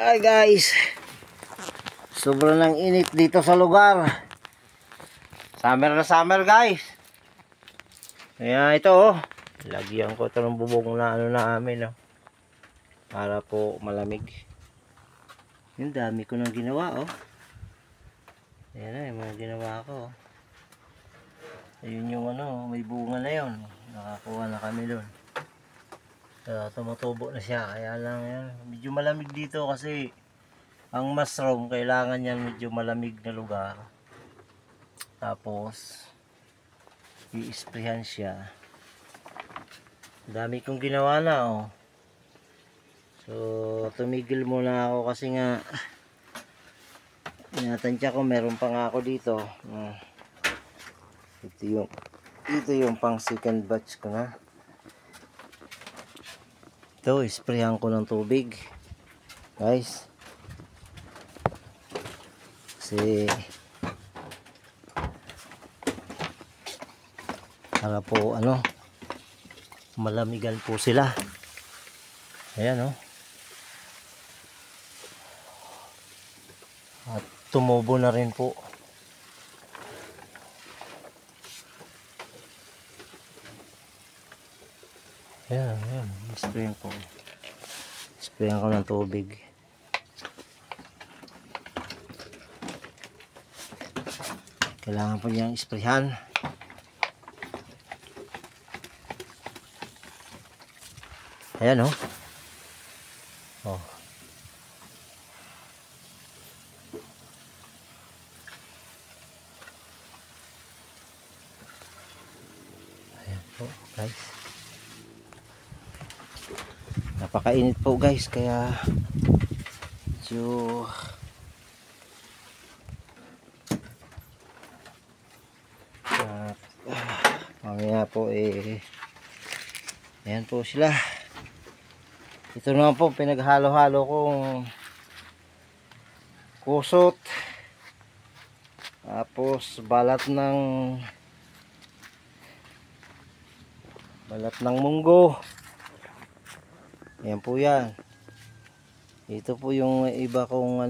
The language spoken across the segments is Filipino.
Ay guys, sobrang ng init dito sa lugar. Summer na summer guys. Kaya ito lagyan ko ito ng bubong na namin para po malamig. Yung dami ko nang ginawa Ayan na yung mga ginawa ko Ayun yung may bunga na yun. Nakakuha na kami doon. Tumutubo na siya, kaya lang yan. Medyo malamig dito kasi ang mushroom kailangan yan medyo malamig na lugar. Tapos i-sprayhan siya. Dami kong ginawa na So tumigil muna ako kasi nga tinatansya ko meron pa nga ako dito. Ito yung pang second batch ko na. Ito, isprayan ko ng tubig guys kasi para po malamigan po sila. Ayan at tumubo na rin po. Ayan, sprayan ko. Sprayan ko ng tubig. Kailangan po niyang isprayan. Ayan Ayan po guys. Napakainit po guys, kaya medyo mamaya po ayan po sila. Ito naman po pinaghalo-halo kong kusot, tapos balat ng munggo. Ayan po yan. Ito po yung iba kong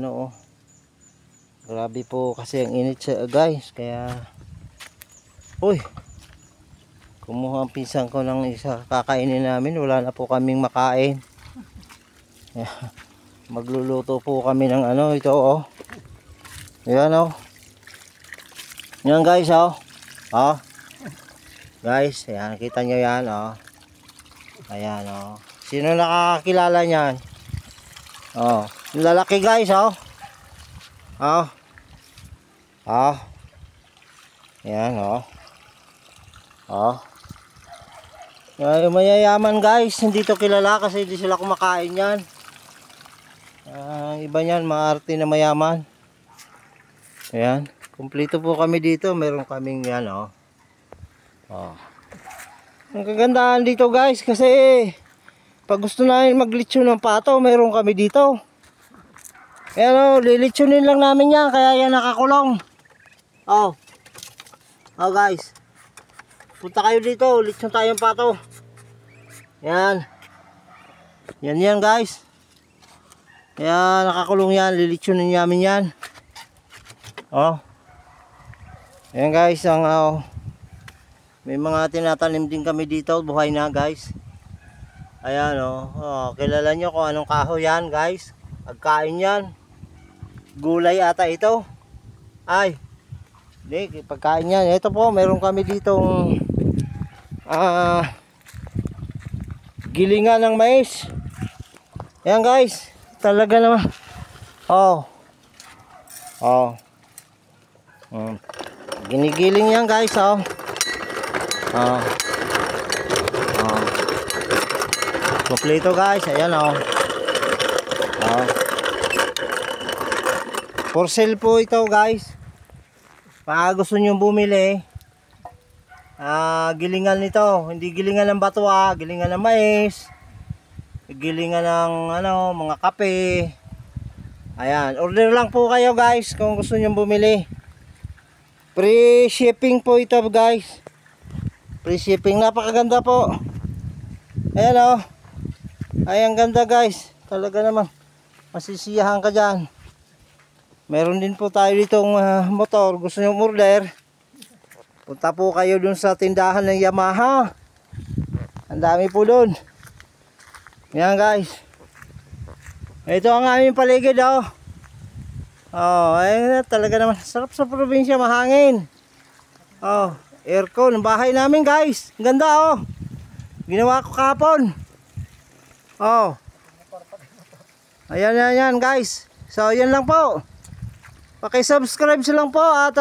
grabe po kasi ang init siya guys, kaya kumuha ang pinsan ko ng isa kakainin namin. Wala na po kaming makain. Magluluto po kami ng ito Ayan yan guys guys, ayan, kita nyo yan ayan sino nakakakilala nyan? Lalaki guys ayan yung mayayaman guys, hindi to kilala kasi hindi sila kumakain yan. Iba yan, maarte na mayaman. Ayan, kumpleto po kami dito. Meron kaming yan ang kagandahan dito guys, kasi pag gusto namin maglitsyon ng pato, meron kami dito. Ayan lilitsunin lang namin yan, kaya yan nakakulong. Guys, punta kayo dito, litsyon tayong pato. Yan guys. Kaya nakakulong yan, lilitsunin namin yan. Ayan guys, may mga tinatanim din kami dito, buhay na guys. Ayan kilala nyo kung anong kahoy yan guys. Pagkain yan, gulay ata ito. Hindi, pagkain yan. Ito po, meron kami ditong gilingan ng mais. Ayan guys, talaga naman. Ginigiling yan guys kompleto guys. Ayan for sale po ito guys. Pag gusto nyo bumili, gilingan nito, hindi gilingan ng bato, gilingan ng mais, gilingan ng mga kape. Ayan, order lang po kayo guys kung gusto nyo bumili. Free shipping po ito guys. Free shipping, napakaganda po. Ayan ay ang ganda guys, talaga naman. masisiyahan ka dyan. Meron din po tayo ditong motor. Gusto nyo order, punta po kayo dun sa tindahan ng Yamaha. Ang dami po dun. Yan guys. Ito ang aming paligid oh. Oh, ay talaga naman sarap sa probinsya, mahangin. Oh, aircon ng bahay namin guys. Ang ganda oh. Ginawa ko kahapon. Oh. Ayan guys. So yan lang po. Paki-subscribe lang po at